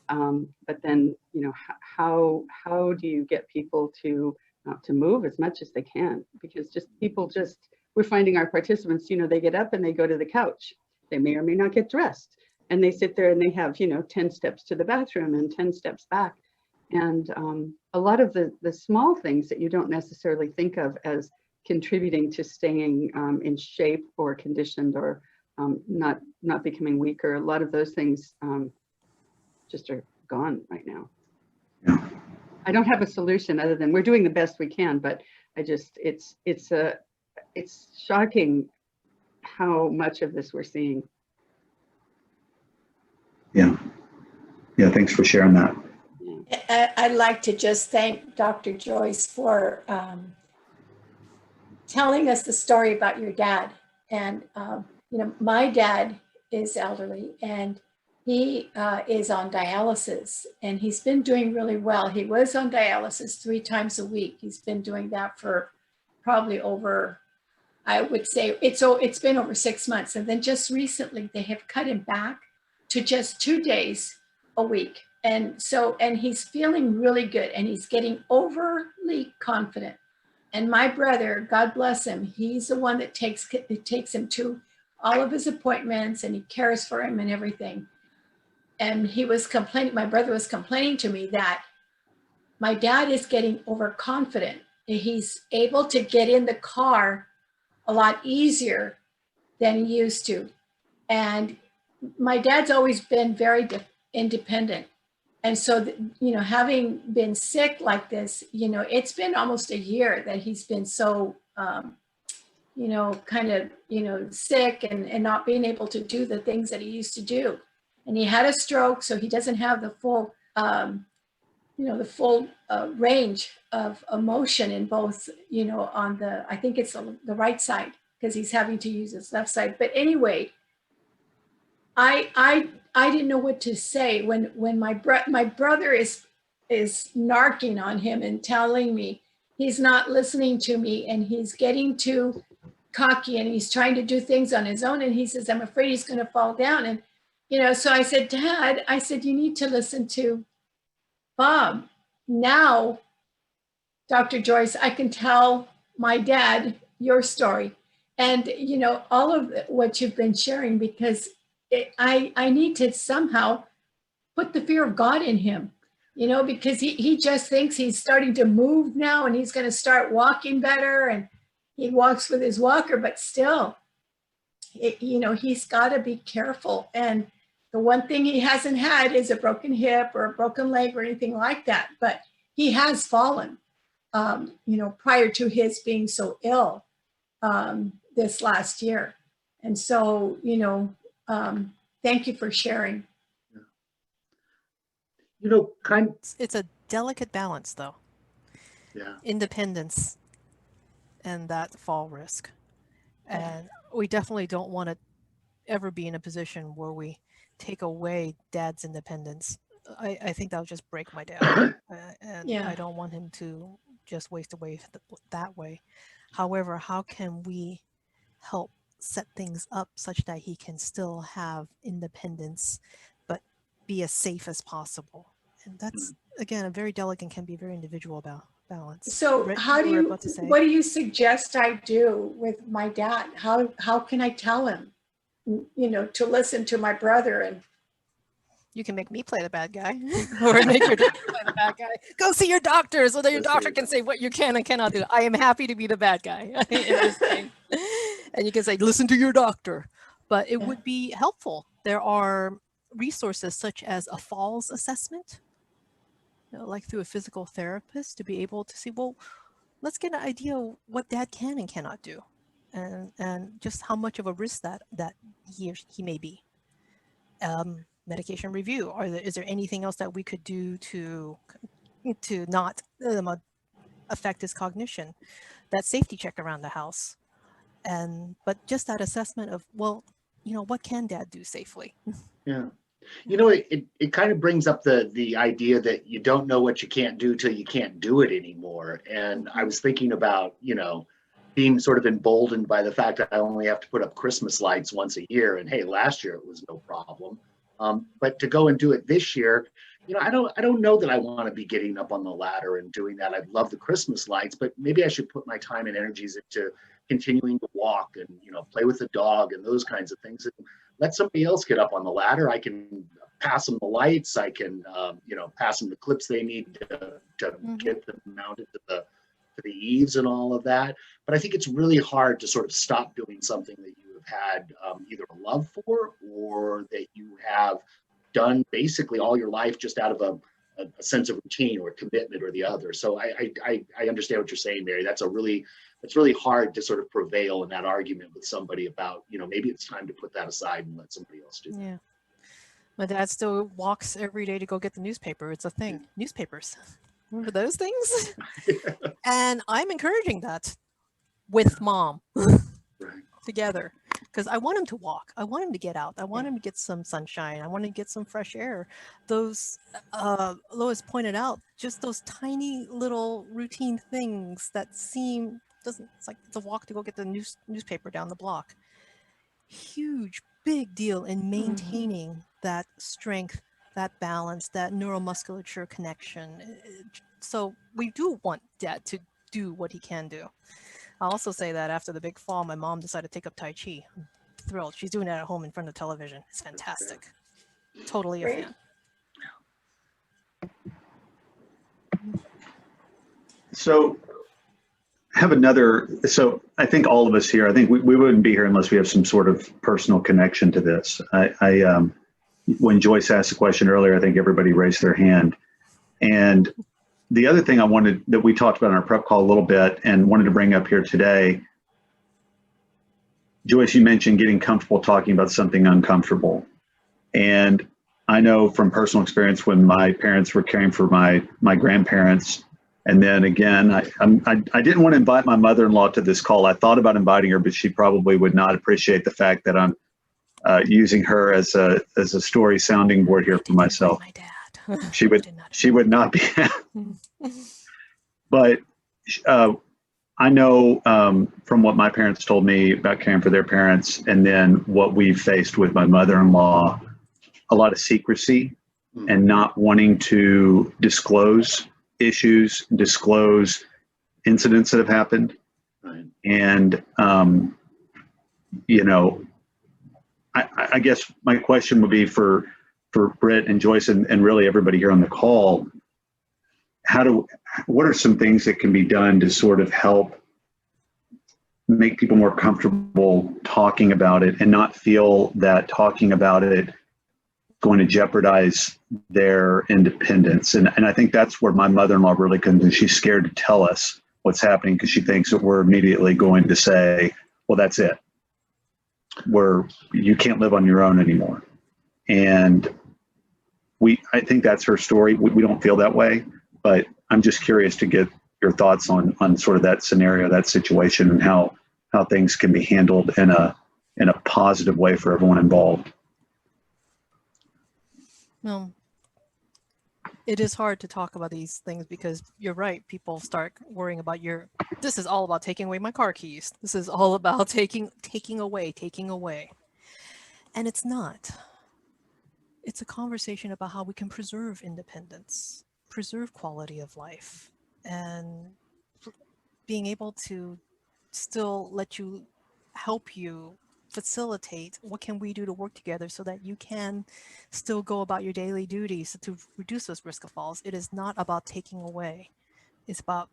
But then, you know, how do you get people to move as much as they can? Because we're finding our participants, you know, they get up and they go to the couch. They may or may not get dressed. And they sit there and they have, you know, 10 steps to the bathroom and 10 steps back. And a lot of the small things that you don't necessarily think of as contributing to staying in shape or conditioned or not becoming weaker, a lot of those things just are gone right now.
Yeah.
I don't have a solution other than we're doing the best we can, but it's shocking how much of this we're seeing.
Yeah. Yeah. Thanks for sharing that.
I'd like to just thank Dr. Joyce for telling us the story about your dad. And, you know, my dad is elderly and he is on dialysis and he's been doing really well. He was on dialysis 3 times a week. He's been doing that for probably over, I would say, it's been over 6 months. And then just recently they have cut him back to just 2 days a week. And he's feeling really good and he's getting overly confident. And my brother, God bless him, he's the one that takes him to all of his appointments and he cares for him and everything. And my brother was complaining to me that my dad is getting overconfident. He's able to get in the car a lot easier than he used to. And my dad's always been very independent. And so, you know, having been sick like this, you know, it's been almost a year that he's been so, you know, kind of, you know, sick and not being able to do the things that he used to do. And he had a stroke, so he doesn't have the full, you know, the full range of emotion in both, you know, I think it's the right side because he's having to use his left side. But anyway, I didn't know what to say when my brother is narking on him and telling me he's not listening to me and he's getting too cocky and he's trying to do things on his own and he says, I'm afraid he's going to fall down. And, you know, so I said, Dad, I said, you need to listen to Bob. Now, Dr. Joyce, I can tell my dad your story and, you know, all of what you've been sharing because I need to somehow put the fear of God in him, you know, because he just thinks he's starting to move now and he's going to start walking better and he walks with his walker, but still, you know, he's got to be careful. And the one thing he hasn't had is a broken hip or a broken leg or anything like that, but he has fallen, you know, prior to his being so ill this last year. And so, you know, thank you for sharing.
You know,
It's a delicate balance, though.
Yeah.
Independence and that fall risk. And we definitely don't want to ever be in a position where we take away Dad's independence. I think that'll just break my dad. And
Yeah.
I don't want him to just waste away that way. However, how can we help set things up such that he can still have independence, but be as safe as possible? And that's, again, a very delicate and can be very individual about balance.
So
Britt,
what do you suggest I do with my dad? How can I tell him, you know, to listen to my brother? And
you can make me play the bad guy or make your doctor play the bad guy. Go see your doctor so that your doctor can say what you can and cannot do. I am happy to be the bad guy in this thing. And you can say, listen to your doctor. But it would be helpful. There are resources such as a falls assessment, you know, like through a physical therapist, to be able to see, well, let's get an idea of what Dad can and cannot do, and just how much of a risk that he may be. Medication review. Is there anything else that we could do to not affect his cognition? That safety check around the house. But just that assessment of, well, what can dad do safely?
Yeah. It kind of brings up the idea that you don't know what you can't do till you can't do it anymore. And I was thinking about, being sort of emboldened by the fact that I only have to put up Christmas lights once a year. And hey, last year it was no problem. But to go and do it this year, I don't know that I want to be getting up on the ladder and doing that. I love the Christmas lights, but maybe I should put my time and energies into continuing to walk and, play with the dog and those kinds of things. And let somebody else get up on the ladder. I can pass them the lights. I can, pass them the clips they need to get them mounted to the eaves and all of that. But I think it's really hard to sort of stop doing something that you have had either a love for or that you have done basically all your life just out of a sense of routine or commitment or the other. So I understand what you're saying, Mary. It's really hard to sort of prevail in that argument with somebody about, maybe it's time to put that aside and let somebody else do that.
Yeah. My dad still walks every day to go get the newspaper. It's a thing. Newspapers. Remember those things? And I'm encouraging that with mom together, because I want him to walk. I want him to get out. I want him to get some sunshine. I want him to get some fresh air. Those, Lois pointed out, just those tiny little routine things that it's like it's a walk to go get the newspaper down the block. Huge, big deal in maintaining that strength, that balance, that neuromusculature connection. So we do want dad to do what he can do. I'll also say that after the big fall, my mom decided to take up Tai Chi. I'm thrilled. She's doing it at home in front of the television. It's fantastic. Totally a fan.
So I think all of us here, I think we wouldn't be here unless we have some sort of personal connection to this. When Joyce asked the question earlier, I think everybody raised their hand. And the other thing that we talked about in our prep call a little bit and wanted to bring up here today, Joyce, you mentioned getting comfortable talking about something uncomfortable. And I know from personal experience when my parents were caring for my grandparents, and then again, I didn't want to invite my mother-in-law to this call. I thought about inviting her, but she probably would not appreciate the fact that I'm using her as a story sounding board here for myself.
My dad.
She would not be. But I know from what my parents told me about caring for their parents, and then what we've faced with my mother-in-law, a lot of secrecy and not wanting to disclose issues, disclose incidents that have happened.
Right.
And, I guess my question would be for Britt and Joyce and really everybody here on the call, what are some things that can be done to sort of help make people more comfortable talking about it and not feel that talking about it going to jeopardize their independence? And I think that's where my mother-in-law really comes in. She's scared to tell us what's happening because she thinks that we're immediately going to say, well, that's it. You can't live on your own anymore. And I think that's her story. We don't feel that way, but I'm just curious to get your thoughts on sort of that scenario, that situation, and how things can be handled in a positive way for everyone involved.
Well, it is hard to talk about these things because you're right. People start worrying about this is all about taking away my car keys. This is all about taking away. And it's not. It's a conversation about how we can preserve independence, preserve quality of life, and being able to still help you facilitate what can we do to work together so that you can still go about your daily duties to reduce those risk of falls. It is not about taking away. It's about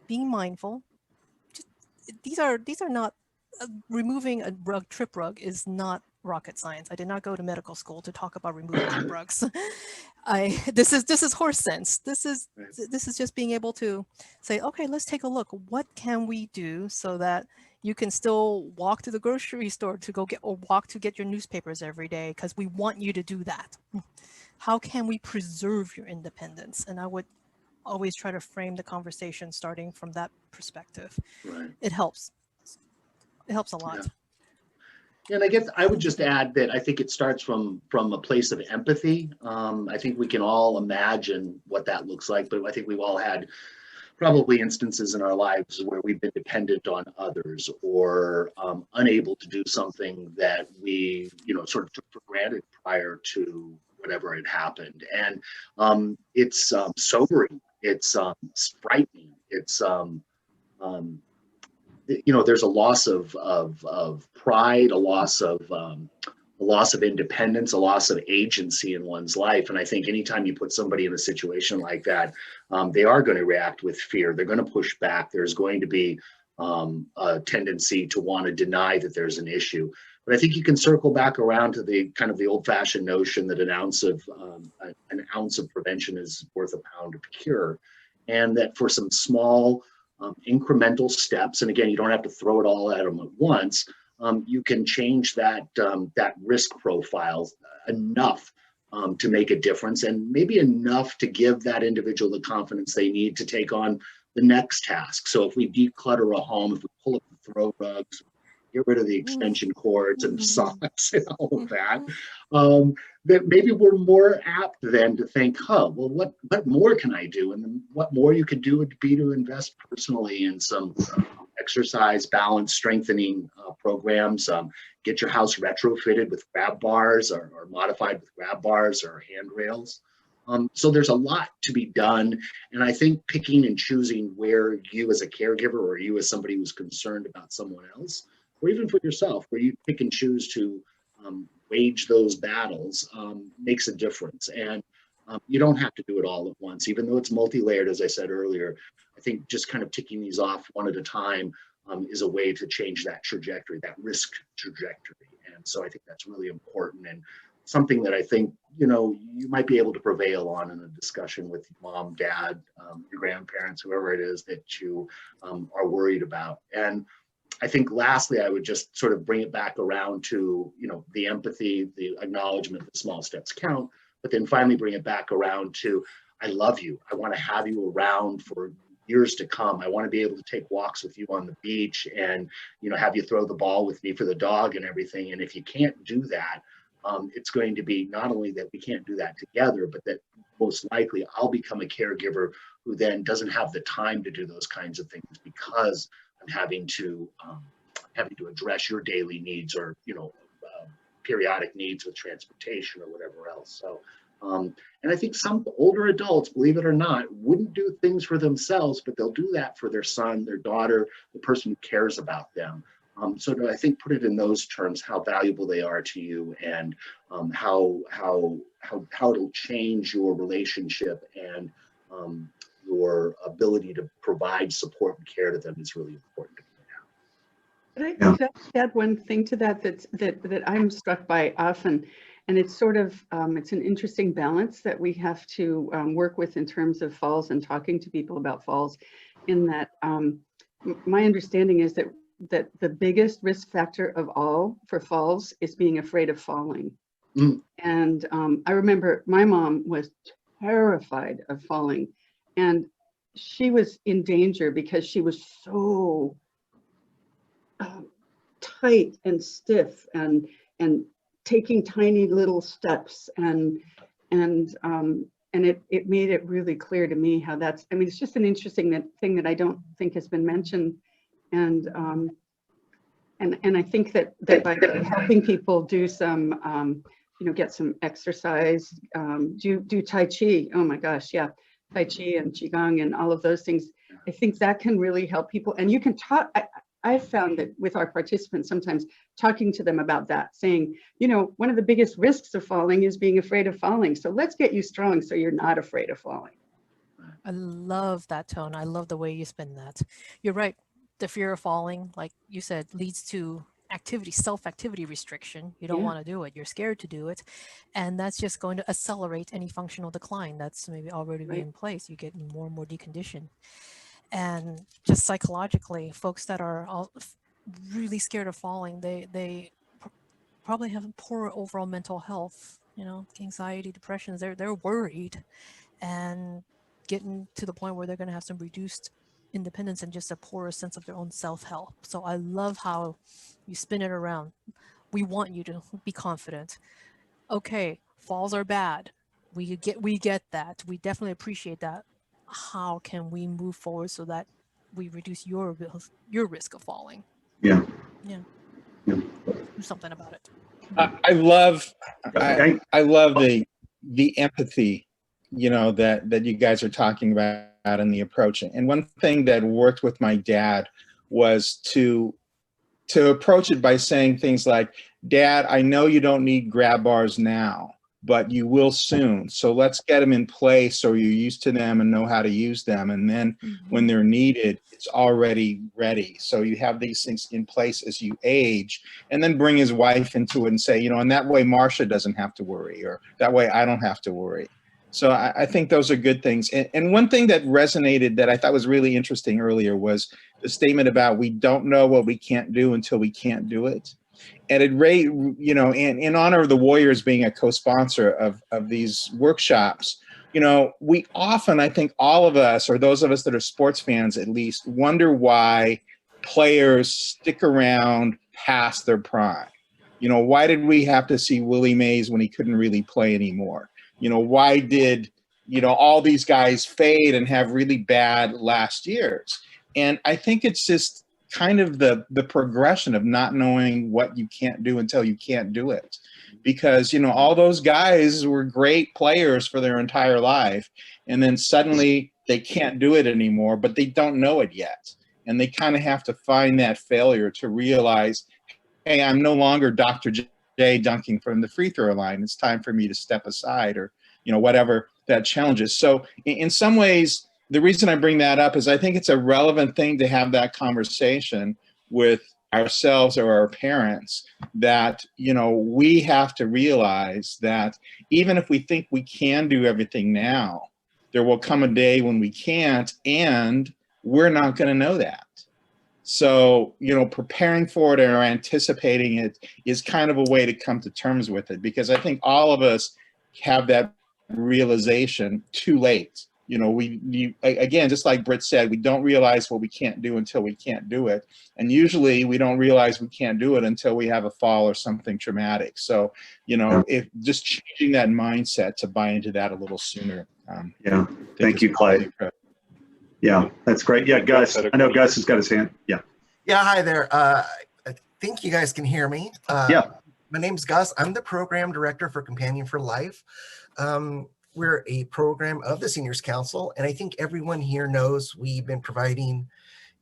being mindful. These are not removing a trip rug is not rocket science. I did not go to medical school to talk about removing trip rugs. This is horse sense. This is just being able to say, okay, let's take a look. What can we do so that you can still walk to the grocery store walk to get your newspapers every day because we want you to do that. How can we preserve your independence? And I would always try to frame the conversation starting from that perspective.
Right.
It helps. It helps a lot.
Yeah. And I guess I would just add that I think it starts from a place of empathy. I think we can all imagine what that looks like, but I think we've all had probably instances in our lives where we've been dependent on others or unable to do something that we, sort of took for granted prior to whatever had happened. And it's sobering. It's frightening. It's there's a loss of pride, a loss of independence, a loss of agency in one's life. And I think anytime you put somebody in a situation like that, they are going to react with fear. They're going to push back. There's going to be a tendency to want to deny that there's an issue. But I think you can circle back around to the kind of the old-fashioned notion that an ounce of prevention is worth a pound of cure, and that for some small incremental steps, and again, you don't have to throw it all at them at once. You can change that risk profile enough to make a difference, and maybe enough to give that individual the confidence they need to take on the next task. So if we declutter a home, if we pull up the throw rugs, get rid of the extension cords and socks and all of that, that maybe we're more apt then to think, well, what more can I do? And then what more you could do would be to invest personally in some exercise, balance, strengthening programs. Get your house retrofitted with grab bars or modified with grab bars or handrails. So there's a lot to be done. And I think picking and choosing where you as a caregiver or you as somebody who's concerned about someone else, or even for yourself, where you pick and choose to wage those battles makes a difference. And you don't have to do it all at once, even though it's multi-layered, as I said earlier. I think just kind of ticking these off one at a time is a way to change that trajectory, that risk trajectory. And so I think that's really important and something that I think, you might be able to prevail on in a discussion with mom, dad, your grandparents, whoever it is that you are worried about. And I think lastly, I would just sort of bring it back around to, the empathy, the acknowledgement that small steps count, but then finally bring it back around to, I love you. I want to have you around for years to come. I want to be able to take walks with you on the beach and, have you throw the ball with me for the dog and everything. And if you can't do that, it's going to be not only that we can't do that together, but that most likely I'll become a caregiver who then doesn't have the time to do those kinds of things because I'm having to address your daily needs or, periodic needs with transportation or whatever else. So, and I think some older adults, believe it or not, wouldn't do things for themselves, but they'll do that for their son, their daughter, the person who cares about them. So to, I think, put it in those terms, how valuable they are to you and how it'll change your relationship and your ability to provide support and care to them is really important to point out.
But I add one thing to that I'm struck by often, and it's sort of it's an interesting balance that we have to work with in terms of falls and talking to people about falls. In that, my understanding is that the biggest risk factor of all for falls is being afraid of falling. And I remember my mom was terrified of falling, and she was in danger because she was so tight and stiff and taking tiny little steps and it made it really clear to me how that's, I mean, it's just an interesting thing that I don't think has been mentioned. And I think that by helping people do some, get some exercise, do Tai Chi. Oh my gosh, yeah, Tai Chi and Qigong and all of those things. I think that can really help people. And you can talk. I've found that with our participants, sometimes talking to them about that, saying, one of the biggest risks of falling is being afraid of falling. So let's get you strong so you're not afraid of falling.
I love that tone. I love the way you spin that. You're right. The fear of falling, like you said, leads to self-activity restriction. You don't want to do it. You're scared to do it. And that's just going to accelerate any functional decline that's maybe already in place. You get more and more deconditioned. And just psychologically, folks that are all really scared of falling, they probably have poor overall mental health, anxiety, depressions. They're worried and getting to the point where they're going to have some reduced independence and just a poorer sense of their own self-help. So I love how you spin it around. We want you to be confident. Okay, falls are bad. We get that. We definitely appreciate that. How can we move forward so that we reduce your risk of falling?
Yeah.
Yeah.
Yeah.
Do something about it.
I love the empathy, that you guys are talking about and the approach. And one thing that worked with my dad was to approach it by saying things like, Dad, I know you don't need grab bars now, but you will soon. So let's get them in place so you're used to them and know how to use them. And then when they're needed, it's already ready. So you have these things in place as you age, and then bring his wife into it and say, and that way Marcia doesn't have to worry, or that way I don't have to worry. So I think those are good things. And one thing that resonated that I thought was really interesting earlier was the statement about we don't know what we can't do until we can't do it. And it, in honor of the Warriors being a co-sponsor of these workshops, we often, I think all of us, or those of us that are sports fans at least, wonder why players stick around past their prime. Why did we have to see Willie Mays when he couldn't really play anymore? Why did, all these guys fade and have really bad last years? And I think it's just kind of the progression of not knowing what you can't do until you can't do it. Because, all those guys were great players for their entire life. And then suddenly they can't do it anymore, but they don't know it yet. And they kind of have to find that failure to realize, hey, I'm no longer Dr. J dunking from the free throw line. It's time for me to step aside, or, whatever that challenge is. So in some ways, the reason I bring that up is I think it's a relevant thing to have that conversation with ourselves or our parents, that, we have to realize that even if we think we can do everything now, there will come a day when we can't, and we're not going to know that. So, preparing for it or anticipating it is kind of a way to come to terms with it, because I think all of us have that realization too late. Again, just like Britt said, we don't realize what we can't do until we can't do it. And usually we don't realize we can't do it until we have a fall or something traumatic. So, if just changing that mindset to buy into that a little sooner.
Yeah. Thank you, Clay. Yeah, that's great. Yeah, Gus. I know Gus has got his hand. Yeah.
Yeah, hi there. I think you guys can hear me.
Yeah.
My name's Gus. I'm the program director for Companion for Life. We're a program of the Seniors Council, and I think everyone here knows we've been providing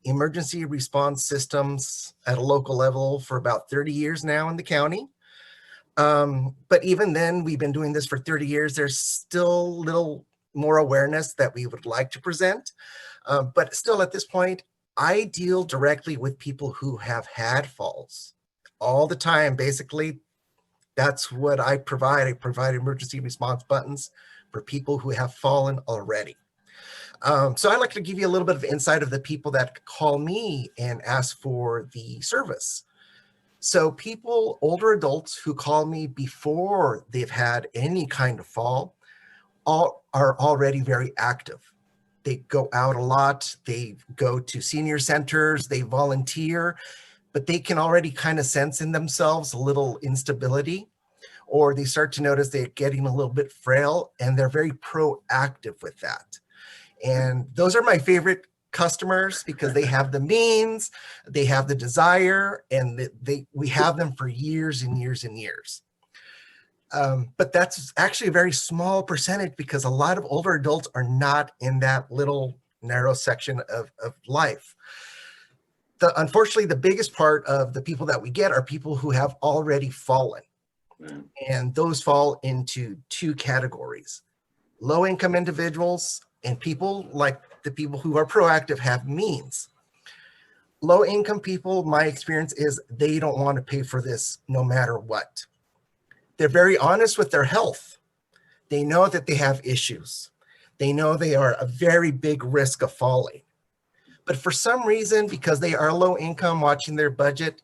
emergency response systems at a local level for about 30 years now in the county. But even then, we've been doing this for 30 years. There's still little more awareness that we would like to present. But still at this point, I deal directly with people who have had falls all the time. Basically, that's what I provide. I provide emergency response buttons for people who have fallen already. So I'd like to give you a little bit of insight of the people that call me and ask for the service. So people, older adults who call me before they've had any kind of fall, are already very active. They go out a lot, they go to senior centers, they volunteer, but they can already kind of sense in themselves a little instability, or they start to notice they're getting a little bit frail, and they're very proactive with that. And those are my favorite customers because they have the means, they have the desire, and we have them for years and years and years. But that's actually a very small percentage because a lot of older adults are not in that little narrow section of life. Unfortunately, the biggest part of the people that we get are people who have already fallen. And those fall into two categories: low-income individuals and people like the people who are proactive have means. Low-income people, my experience is they don't want to pay for this no matter what. They're very honest with their health. They know that they have issues. They know they are a very big risk of falling. But for some reason, because they are low income, watching their budget,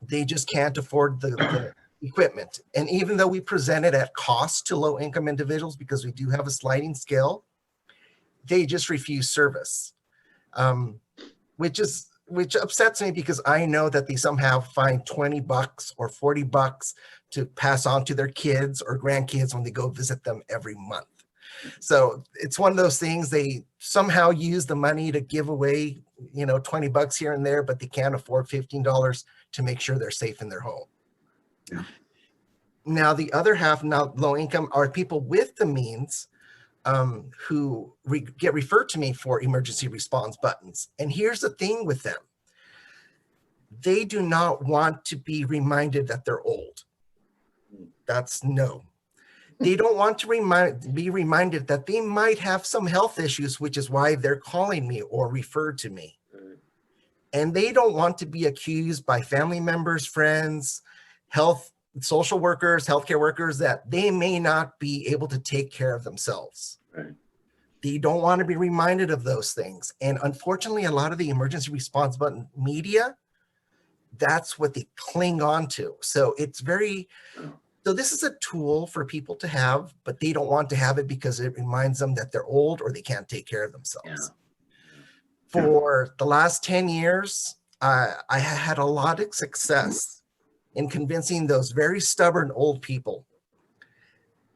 they just can't afford the equipment. And even though we present it at cost to low income individuals, because we do have a sliding scale, they just refuse service. which upsets me because I know that they somehow find $20 or $40 to pass on to their kids or grandkids when they go visit them every month. So it's one of those things, they somehow use the money to give away, you know, $20 here and there, but they can't afford $15 to make sure they're safe in their home.
Yeah.
Now, the other half, now low income, are people with the means who get referred to me for emergency response buttons. And here's the thing with them. They do not want to be reminded that they're old. That's no. They don't want to be reminded that they might have some health issues, which is why they're calling me or referred to me. And they don't want to be accused by family members, friends, social workers, healthcare workers, that they may not be able to take care of themselves.
Right.
They don't want to be reminded of those things. And unfortunately, a lot of the emergency response button media, that's what they cling on to. So it's so this is a tool for people to have, but they don't want to have it because it reminds them that they're old or they can't take care of themselves.
Yeah.
For the last 10 years, I had a lot of success in convincing those very stubborn old people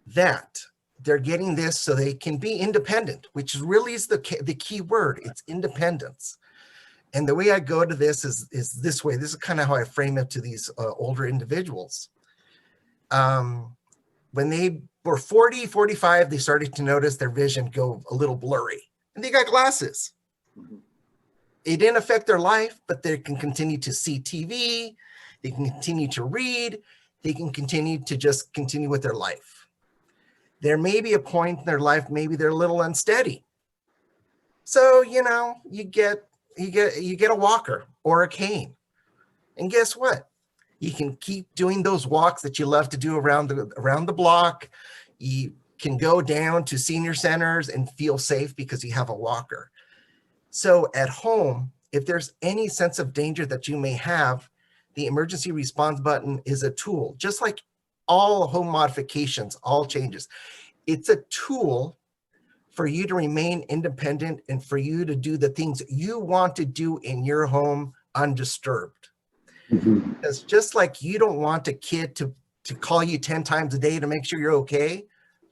that they're getting this so they can be independent, which really is the key word. It's independence. And the way I go to this is this way. This is kind of how I frame it to these older individuals. When they were 40, 45, they started to notice their vision go a little blurry, and they got glasses. It didn't affect their life, but they can continue to see TV. They can continue to read. They can continue with their life. There may be a point in their life, maybe they're a little unsteady. So, you know, you get a walker or a cane. And guess what? You can keep doing those walks that you love to do around the block. You can go down to senior centers and feel safe because you have a walker. So at home, if there's any sense of danger that you may have, the emergency response button is a tool, just like all home modifications, all changes. It's a tool for you to remain independent and for you to do the things you want to do in your home undisturbed. Because just like you don't want a kid to call you 10 times a day to make sure you're okay,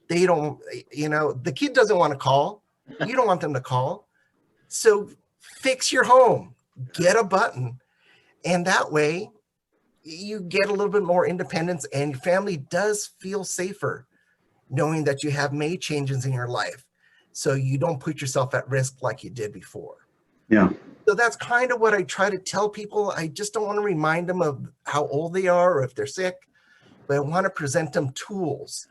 they don't, you know, the kid doesn't want to call. You don't want them to call. So fix your home, get a button, and that way you get a little bit more independence and your family does feel safer knowing that you have made changes in your life so you don't put yourself at risk like you did before.
Yeah.
So that's kind of what I try to tell people. I just don't want to remind them of how old they are or if they're sick, but I want to present them tools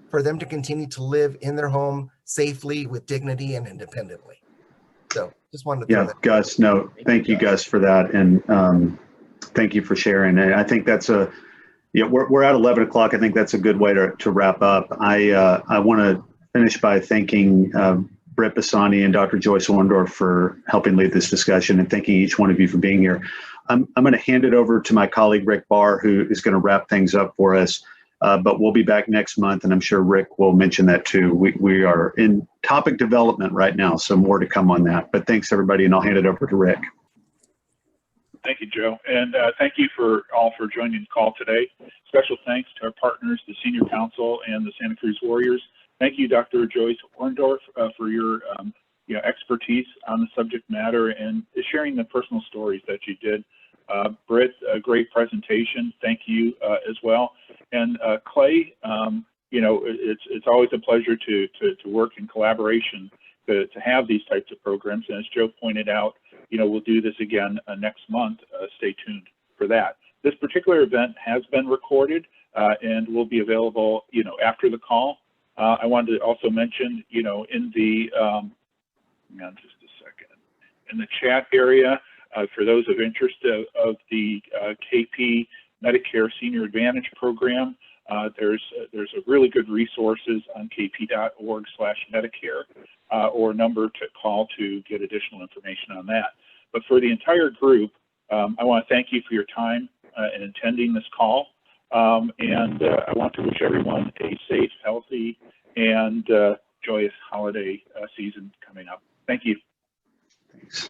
for them to continue to live in their home safely with dignity and independently. So just wanted to throw that.
Gus, no, thank you, Gus, for that. And thank you for sharing. And I think that's we're at 11 o'clock. I think that's a good way to wrap up. I want to finish by thanking Britt Bassoni and Dr. Joyce Orndorff for helping lead this discussion and thanking each one of you for being here. I'm going to hand it over to my colleague, Rick Barr, who is going to wrap things up for us. But we'll be back next month, and I'm sure Rick will mention that too. We are in topic development right now, so more to come on that. But thanks, everybody, and I'll hand it over to Rick.
Thank you, Joe. And thank you all for joining the call today. Special thanks to our partners, the Senior Council and the Santa Cruz Warriors. Thank you, Dr. Joyce Orndorff, for your expertise on the subject matter and sharing the personal stories that you did. Britt, a great presentation. Thank you as well. And Clay, it's always a pleasure to work in collaboration to have these types of programs. And as Joe pointed out, we'll do this again next month. Stay tuned for that. This particular event has been recorded and will be available, after the call. I wanted to also mention, in the, hang on just a second, in the chat area, for those of interest of the KP Medicare Senior Advantage Program, there's a really good resources on kp.org/Medicare or number to call to get additional information on that. But for the entire group, I want to thank you for your time in attending this call. And I want to wish everyone a safe, healthy, and joyous holiday season coming up. Thank you.
Thanks.